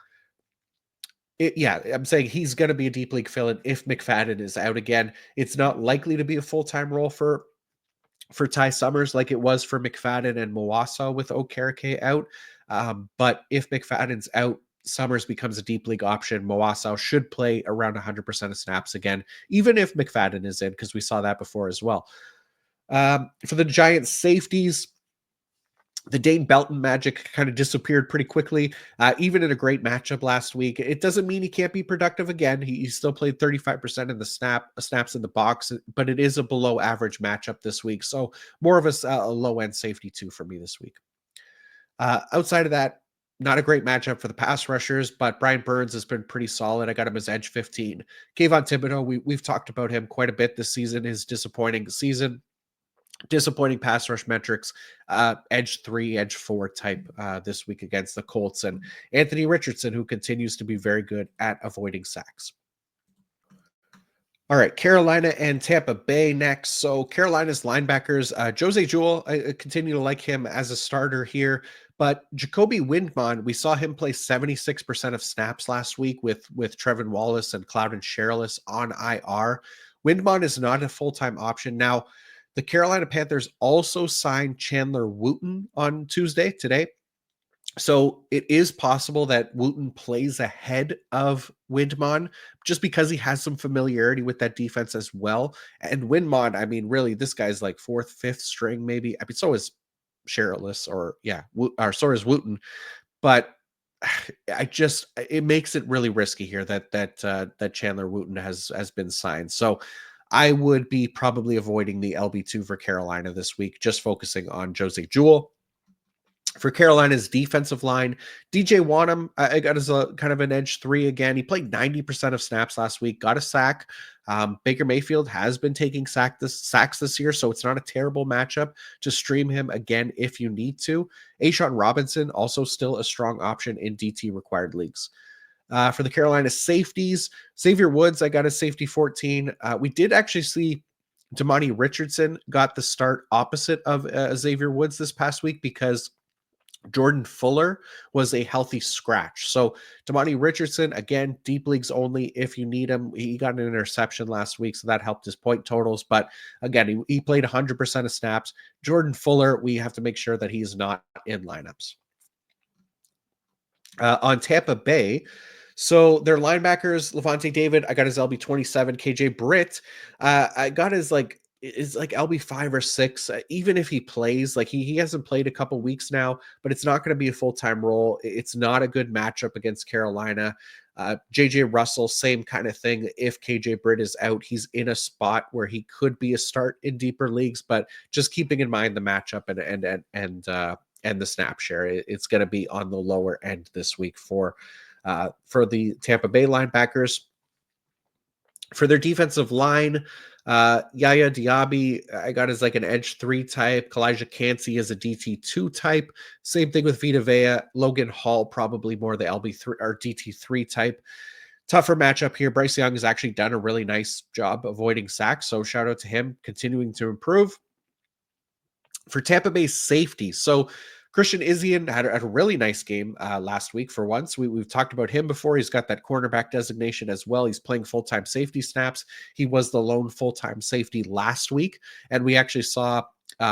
yeah, I'm saying he's going to be a deep league fill-in if McFadden is out again. It's not likely to be a full-time role for Ty Summers like it was for McFadden and Moasso with Okereke out. But if McFadden's out, Summers becomes a deep league option. Moasso should play around 100% of snaps again, even if McFadden is in, because we saw that before as well. For the Giants safeties, the Dane Belton magic kind of disappeared pretty quickly, even in a great matchup last week. It doesn't mean he can't be productive again. He still played 35% in the snaps in the box, but it is a below average matchup this week. So more of a low end safety too for me this week. Outside of that, not a great matchup for the pass rushers, but Brian Burns has been pretty solid. I got him as edge 15. Kayvon Thibodeau, we've talked about him quite a bit this season, his disappointing season. Disappointing pass rush metrics, edge 3, edge 4 type this week against the Colts, and Anthony Richardson, who continues to be very good at avoiding sacks. All right, Carolina and Tampa Bay next. So Carolina's linebackers, Jose Jewell, I continue to like him as a starter here, but Jacoby Windmon, we saw him play 76% of snaps last week with Trevin Wallace and Clouden Sherrillis on IR. Windmon is not a full-time option. Now, the Carolina Panthers also signed Chandler Wooten on Tuesday, today. So it is possible that Wooten plays ahead of Windmon just because he has some familiarity with that defense as well. And Windmon, I mean, really, this guy's like 4th, 5th string, maybe. I mean, so is Shirtless, or yeah, or Sora's Wooten. But it makes it really risky here that Chandler Wooten has been signed. So I would be probably avoiding the LB2 for Carolina this week, just focusing on Jose Jewell. For Carolina's defensive line, DJ Wanham, I got as a kind of an edge 3 again. He played 90% of snaps last week, got a sack. Baker Mayfield has been taking sacks this year, so it's not a terrible matchup to stream him again if you need to. Ashawn Robinson, also still a strong option in DT required leagues. For the Carolina safeties, Xavier Woods, I got a safety 14. We did actually see Damani Richardson got the start opposite of Xavier Woods this past week because Jordan Fuller was a healthy scratch. So Damani Richardson, again, deep leagues only if you need him. He got an interception last week, so that helped his point totals. But again, he played 100% of snaps. Jordan Fuller, we have to make sure that he's not in lineups. On Tampa Bay, so their linebackers, Levante David, I got his LB 27. KJ Britt, I got his is like LB 5 or 6. Even if he plays, like he hasn't played a couple weeks now, but it's not going to be a full-time role. It's not a good matchup against Carolina. JJ Russell, same kind of thing. If KJ Britt is out, he's in a spot where he could be a start in deeper leagues, but just keeping in mind the matchup and the snap share, it's going to be on the lower end this week for the Tampa Bay linebackers. For their defensive line, Yaya Diaby, I got as like an edge 3 type. Kalijah Cansey is a DT2 type. Same thing with Vita Vea. Logan Hall, probably more the LB3 or DT3 type. Tougher matchup here. Bryce Young has actually done a really nice job avoiding sacks, so shout out to him, continuing to improve. For Tampa Bay safety, so Christian Izien had a really nice game last week for once. We've talked about him before. He's got that cornerback designation as well. He's playing full-time safety snaps. He was the lone full-time safety last week, and we actually saw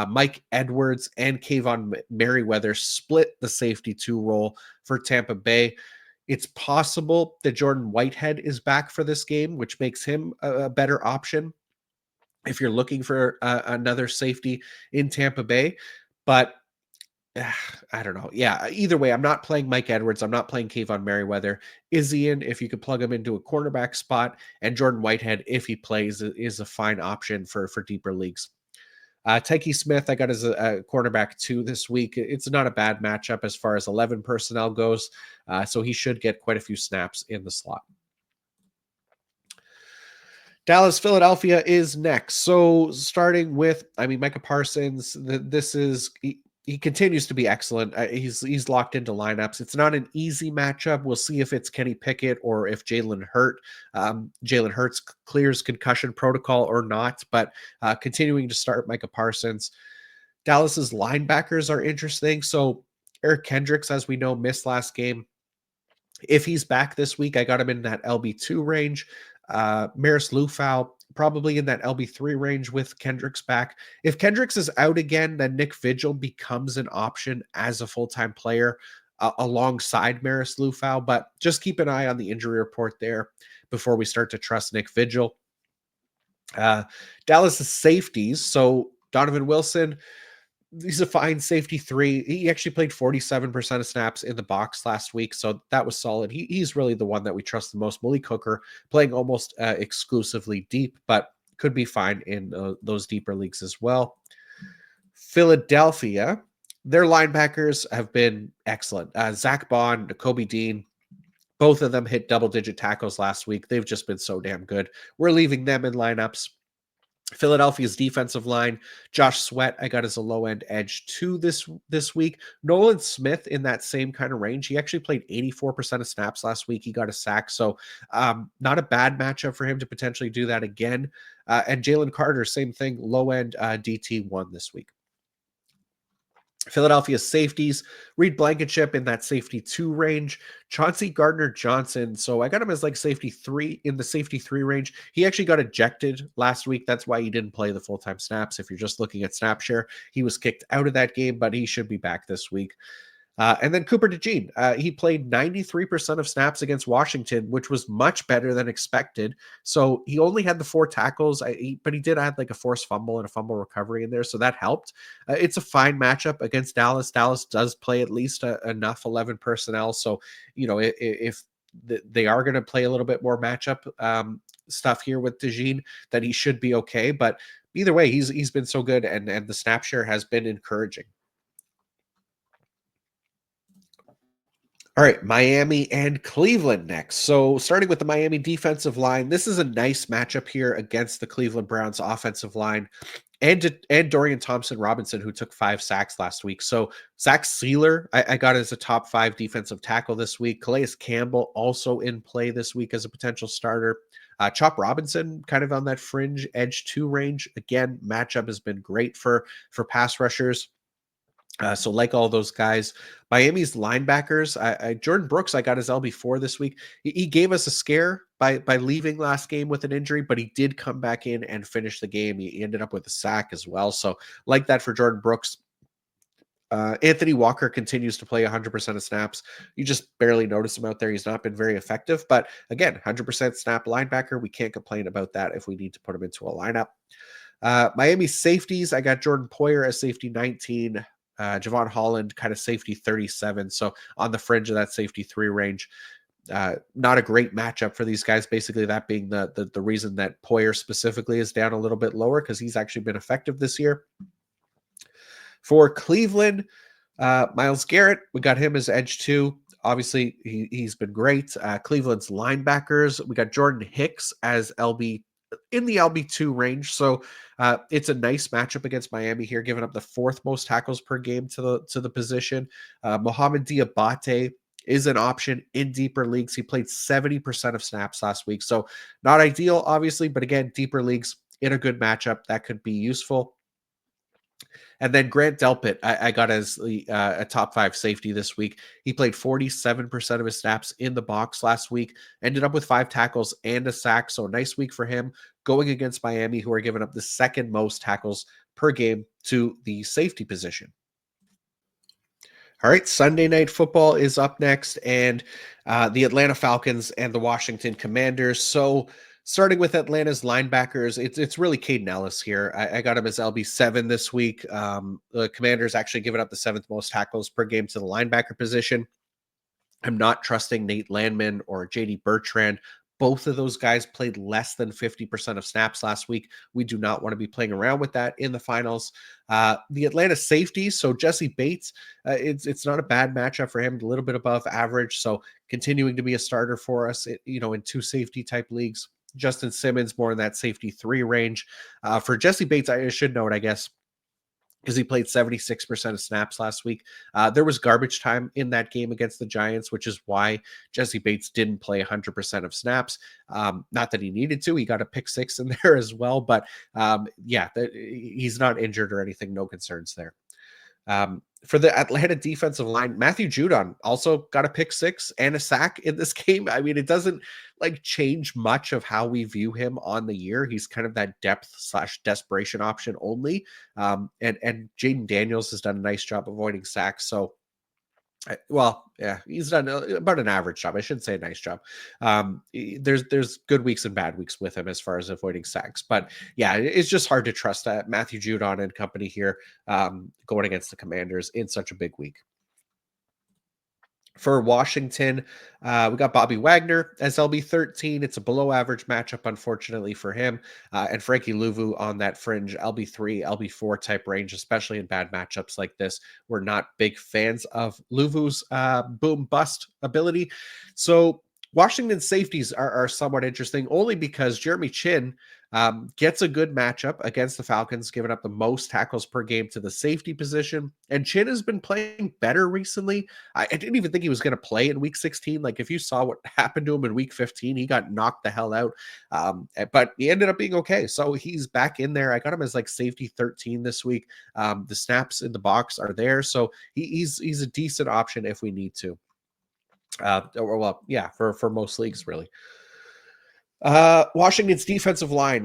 Mike Edwards and Kayvon Merriweather split the safety 2 role for Tampa Bay. It's possible that Jordan Whitehead is back for this game, which makes him a better option if you're looking for another safety in Tampa Bay. But I don't know. Yeah, either way, I'm not playing Mike Edwards. I'm not playing Kayvon Merriweather. Izien, if you could plug him into a cornerback spot, and Jordan Whitehead, if he plays, is a fine option for deeper leagues. Tyke Smith, I got as a cornerback 2 this week. It's not a bad matchup as far as 11 personnel goes, so he should get quite a few snaps in the slot. Dallas, Philadelphia is next. So starting with, Micah Parsons, this is he continues to be excellent. He's locked into lineups. It's not an easy matchup. We'll see if it's Kenny Pickett or if Jalen Hurts clears concussion protocol or not. But continuing to start Micah Parsons. Dallas's linebackers are interesting. So Eric Kendricks, as we know, missed last game. If he's back this week, I got him in that LB2 range. Maris Lufau, probably in that LB3 range with Kendricks back. If Kendricks is out again, then Nick Vigil becomes an option as a full-time player alongside Maris Lufau. But just keep an eye on the injury report there before we start to trust Nick Vigil. Dallas' safeties. So Donovan Wilson, he's a fine safety 3. He actually played 47% of snaps in the box last week, so that was solid. He's really the one that we trust the most. Malik Hooker playing almost exclusively deep, but could be fine in those deeper leagues as well. Philadelphia, their linebackers have been excellent. Zach Bond, Kobe Dean, both of them hit double-digit tackles last week. They've just been so damn good. We're leaving them in lineups. Philadelphia's defensive line, Josh Sweat, I got as a low-end edge 2 this week. Nolan Smith in that same kind of range. He actually played 84% of snaps last week. He got a sack, so not a bad matchup for him to potentially do that again. And Jalen Carter, same thing, low-end DT1 this week. Philadelphia safeties, Reed Blankenship in that safety 2 range, Chauncey Gardner-Johnson. So I got him as like safety 3 in the safety 3 range. He actually got ejected last week. That's why he didn't play the full-time snaps. If you're just looking at snap share, he was kicked out of that game, but he should be back this week. And then Cooper DeJean, he played 93% of snaps against Washington, which was much better than expected. So he only had the 4 tackles, but he did add like a forced fumble and a fumble recovery in there. So that helped. It's a fine matchup against Dallas. Dallas does play at least enough 11 personnel. So, if they are going to play a little bit more matchup stuff here with DeJean, that he should be okay. But either way, he's been so good, and the snap share has been encouraging. All right, Miami and Cleveland next. So, starting with the Miami defensive line, this is a nice matchup here against the Cleveland Browns offensive line and Dorian Thompson Robinson, who took 5 sacks last week. So, Zach Sealer, I got as a top 5 defensive tackle this week. Calais Campbell also in play this week as a potential starter. Chop Robinson, kind of on that fringe edge 2 range. Again, matchup has been great for pass rushers. So like all those guys, Miami's linebackers, Jordan Brooks, I got his LB4 this week. He gave us a scare by leaving last game with an injury, but he did come back in and finish the game. He ended up with a sack as well. So like that for Jordan Brooks. Anthony Walker continues to play 100% of snaps. You just barely notice him out there. He's not been very effective, but again, 100% snap linebacker. We can't complain about that if we need to put him into a lineup. Miami safeties, I got Jordan Poyer as safety 19, Javon Holland kind of safety 37. So on the fringe of that safety 3 range. Not a great matchup for these guys. Basically, that being the reason that Poyer specifically is down a little bit lower, because he's actually been effective this year. For Cleveland, Myles Garrett, we got him as edge 2. Obviously, he's been great. Cleveland's linebackers, we got Jordan Hicks as LB in the LB2 range. So it's a nice matchup against Miami here, giving up the 4th most tackles per game to the position. Mohamed Diabate is an option in deeper leagues. He played 70% of snaps last week. So not ideal, obviously, but again, deeper leagues in a good matchup that could be useful. And then Grant Delpit, I got as a top 5 safety this week. He played 47% of his snaps in the box last week, ended up with 5 tackles and a sack. So nice week for him going against Miami, who are giving up the 2nd most tackles per game to the safety position. All right, Sunday Night Football is up next, and the Atlanta Falcons and the Washington Commanders. So, starting with Atlanta's linebackers, it's really Caden Ellis here. I got him as LB7 this week. The Commanders actually giving up the 7th most tackles per game to the linebacker position. I'm not trusting Nate Landman or JD Bertrand. Both of those guys played less than 50% of snaps last week. We do not want to be playing around with that in the finals. The Atlanta safeties, so Jesse Bates, it's not a bad matchup for him, a little bit above average. So continuing to be a starter for us, in 2 safety type leagues. Justin Simmons more in that safety 3 range. For Jesse Bates, I should note, I guess, because he played 76% of snaps last week. There was garbage time in that game against the Giants, which is why Jesse Bates didn't play 100% of snaps. Not that he needed to. He got a pick 6 in there as well. But he's not injured or anything. No concerns there. For the Atlanta defensive line, Matthew Judon also got a pick 6 and a sack in this game. I mean, it doesn't change much of how we view him on the year. He's kind of that depth/desperation option only. And Jaden Daniels has done a nice job avoiding sacks. So he's done about an average job. I shouldn't say a nice job. There's good weeks and bad weeks with him as far as avoiding sacks, but yeah, it's just hard to trust that Matthew Judon and company here going against the Commanders in such a big week. For Washington, we got Bobby Wagner as LB13. It's a below average matchup, unfortunately, for him. And Frankie Louvu on that fringe LB3, LB4 type range, especially in bad matchups like this. We're not big fans of Louvu's boom bust ability. So Washington safeties are somewhat interesting, only because Jeremy Chin gets a good matchup against the Falcons, giving up the most tackles per game to the safety position. And Chin has been playing better recently. I didn't even think he was going to play in week 16. Like, if you saw what happened to him in week 15, he got knocked the hell out. But he ended up being okay. So he's back in there. I got him as safety 13 this week. The snaps in the box are there. So he's a decent option if we need to. For most leagues, really. Washington's defensive line.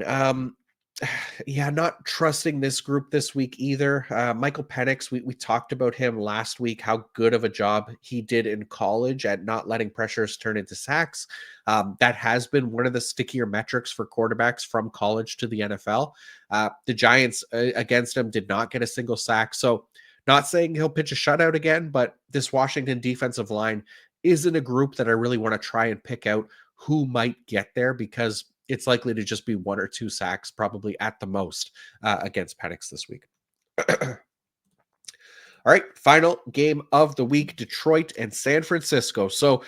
Yeah, not trusting this group this week either. Michael Penix, we talked about him last week, how good of a job he did in college at not letting pressures turn into sacks. That has been one of the stickier metrics for quarterbacks from college to the NFL. The Giants against him did not get a single sack. So, not saying he'll pitch a shutout again, but this Washington defensive line isn't a group that I really want to try and pick out who might get there because it's likely to just be 1 or 2 sacks, probably at the most, against Penix this week. All right, final game of the week: Detroit and San Francisco. So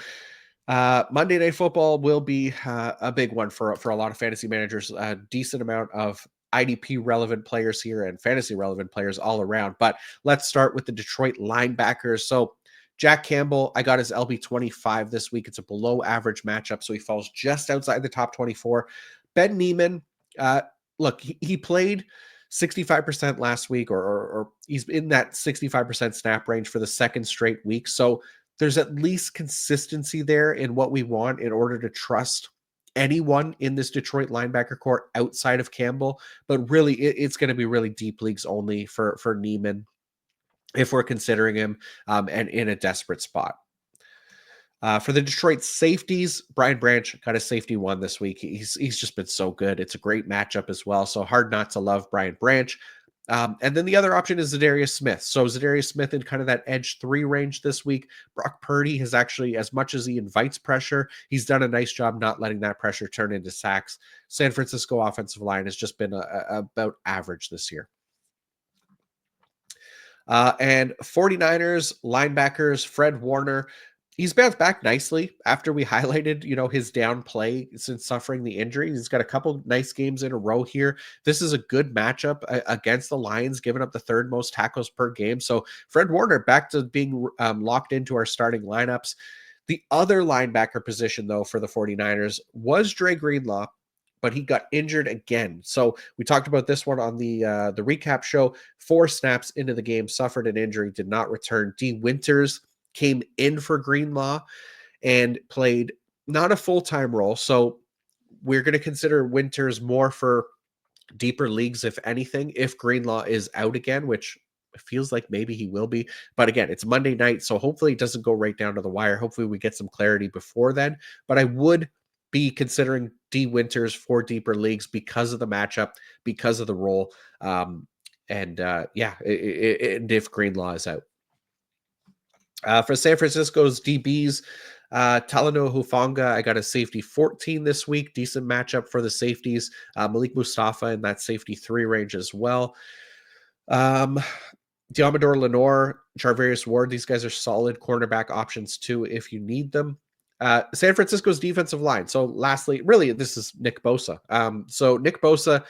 Monday Night Football will be a big one for a lot of fantasy managers. A decent amount of IDP relevant players here and fantasy relevant players all around. But let's start with the Detroit linebackers. So Jack Campbell, I got his LB 25 this week. It's a below average matchup, so he falls just outside the top 24. Ben Neiman, uh, look, he played 65% last week, or he's in that 65% snap range for the second straight week. So there's at least consistency there in what we want in order to trust anyone in this Detroit linebacker core outside of Campbell. But really, it's going to be really deep leagues only for Neiman if we're considering him and in a desperate spot. For the Detroit safeties, Brian Branch got a safety one this week. He's just been so good. It's a great matchup as well. So hard not to love Brian Branch. And then the other option is Zadarius Smith. So Zadarius Smith in kind of that edge 3 range this week. Brock Purdy has actually, as much as he invites pressure, he's done a nice job not letting that pressure turn into sacks. San Francisco offensive line has just been about average this year. And 49ers linebackers, Fred Warner, he's bounced back nicely after we highlighted, his down play since suffering the injury. He's got a couple nice games in a row here. This is a good matchup against the Lions, giving up the 3rd most tackles per game. So Fred Warner back to being locked into our starting lineups. The other linebacker position, though, for the 49ers was Dre Greenlaw, but he got injured again. So we talked about this one on the recap show. 4 snaps into the game, suffered an injury, did not return. D. Winters came in for Greenlaw and played not a full-time role. So we're going to consider Winters more for deeper leagues, if anything, if Greenlaw is out again, which feels like maybe he will be. But again, it's Monday night, so hopefully it doesn't go right down to the wire. Hopefully we get some clarity before then. But I would be considering D. Winters for deeper leagues because of the matchup, because of the role. And if Greenlaw is out. For San Francisco's DBs, Talanoa Hufanga, I got a safety 14 this week. Decent matchup for the safeties. Malik Mustafa in that safety 3 range as well. Diamador Lenore, Charvarius Ward, these guys are solid cornerback options too if you need them. San Francisco's defensive line. So lastly, really, this is Nick Bosa. So Nick Bosa,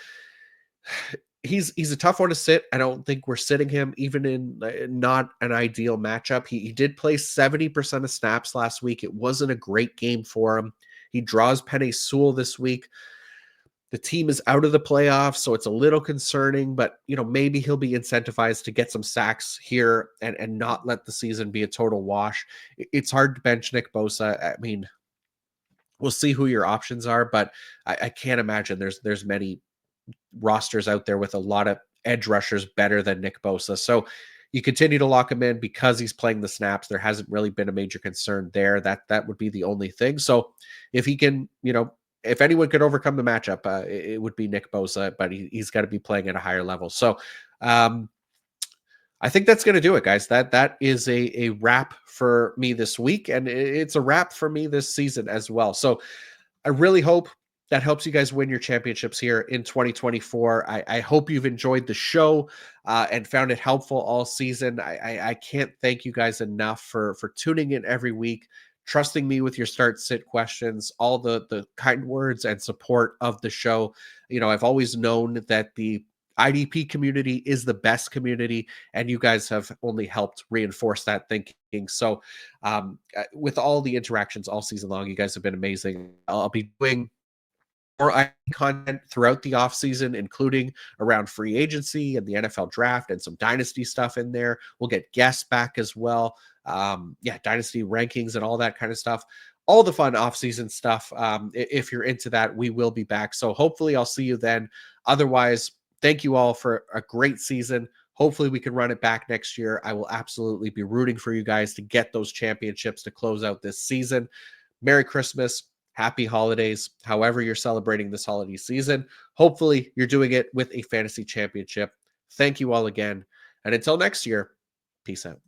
he's a tough one to sit. I don't think we're sitting him even in not an ideal matchup. He did play 70% of snaps last week. It wasn't a great game for him. He draws Penei Sewell this week. The team is out of the playoffs, so it's a little concerning, but maybe he'll be incentivized to get some sacks here and not let the season be a total wash. It's hard to bench Nick Bosa. I mean, we'll see who your options are, but I can't imagine there's many rosters out there with a lot of edge rushers better than Nick Bosa. So you continue to lock him in because he's playing the snaps. There hasn't really been a major concern there. That would be the only thing. So if he can, if anyone could overcome the matchup, it would be Nick Bosa, but he's got to be playing at a higher level. So I think that's going to do it, guys. That is a wrap for me this week, and it's a wrap for me this season as well. So I really hope that helps you guys win your championships here in 2024. I hope you've enjoyed the show and found it helpful all season. I can't thank you guys enough for tuning in every week, trusting me with your start sit questions, all the kind words and support of the show. I've always known that the IDP community is the best community, and you guys have only helped reinforce that thinking. So with all the interactions all season long, you guys have been amazing. I'll be doing more content throughout the offseason, including around free agency and the NFL draft and some dynasty stuff in there. We'll get guests back as well. Dynasty rankings and all that kind of stuff. All the fun offseason stuff. If you're into that, we will be back. So hopefully I'll see you then. Otherwise, thank you all for a great season. Hopefully, we can run it back next year. I will absolutely be rooting for you guys to get those championships to close out this season. Merry Christmas. Happy holidays, however, you're celebrating this holiday season. Hopefully, you're doing it with a fantasy championship. Thank you all again. And until next year, peace out.